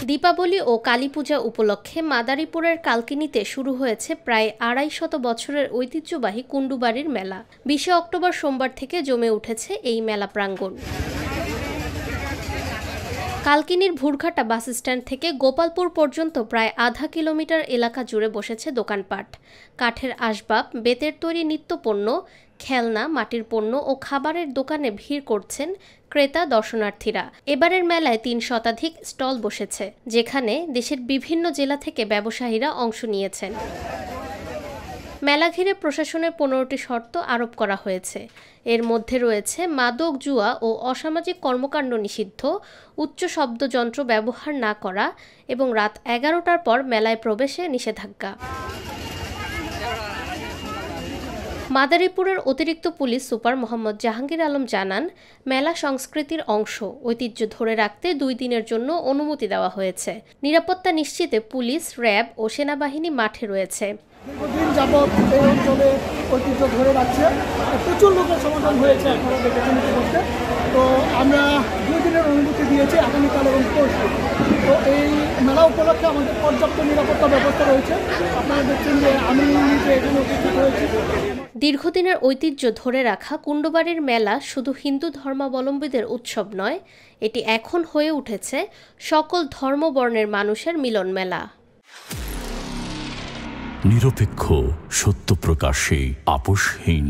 দীপাবলি ও কালীপূজা উপলক্ষে মাদারীপুরের কালকিনিতে শুরু হয়েছে প্রায় ২৫০ বছরের ঐতিহ্যবাহী কুণ্ডুবাড়ির মেলা। ২০ অক্টোবর সোমবার থেকে জমে উঠেছে এই মেলা প্রাঙ্গণ। কালকিনির ভুরঘাটা বাস স্ট্যান্ড থেকে গোপালপুর পর্যন্ত প্রায় আধা কিলোমিটার এলাকা জুড়ে বসেছে দোকানপাট। কাঠের আসবাব, বেতের তৈরি নিত্যপণ্য, খেলনা, মাটির পণ্য ও খাবারের দোকানে ভিড় করছেন ক্রেতা দর্শনার্থীরা। এবারের মেলায় ৩ শতাধিক স্টল বসেছে, যেখানে দেশের বিভিন্ন জেলা থেকে ব্যবসায়ীরা অংশ নিয়েছেন। মেলা ঘিরে প্রশাসনের ১৫টি শর্ত আরোপ করা হয়েছে। এর মধ্যে রয়েছে মাদক, জুয়া ও অসামাজিক কর্মকাণ্ড নিষিদ্ধ, উচ্চ শব্দযন্ত্র ব্যবহার না করা এবং রাত ১১টার পর মেলায় প্রবেশে নিষেধাজ্ঞা। মাদারীপুরের অতিরিক্ত পুলিশ সুপার মোহাম্মদ জাহাঙ্গীর আলম জানান, মেলা সংস্কৃতির অংশ, ঐতিহ্য ধরে রাখতে ২ দিনের জন্য অনুমতি দেওয়া হয়েছে। নিরাপত্তা নিশ্চিতে পুলিশ, র্যাব ও সেনাবাহিনী মাঠে রয়েছে। দীর্ঘদিন যাবৎ এই অঞ্চলে ঐতিহ্য ধরে রাখছে, প্রচুর লোকের সমাগম হয়েছে আপনারা দেখেছেন ইতিমধ্যে। তো আমরা ২ দিনের অনুমতি দিয়েছি, আগামীকাল এবং পরশু। তো এই মেলা উপলক্ষে আমাদের পর্যাপ্ত নিরাপত্তা ব্যবস্থা রয়েছে। আপনারা দেখছেন যে আমি নিজে এখানে উপস্থিত হয়েছি। দীর্ঘদিনের ঐতিহ্য ধরে রাখা কুণ্ডুবাড়ির মেলা শুধু হিন্দু ধর্মাবলম্বীদের উৎসব নয়, এটি এখন হয়ে উঠেছে সকল ধর্মবর্ণের মানুষের মিলন মেলা। নিরপেক্ষ, সত্য প্রকাশে আপোষহীন।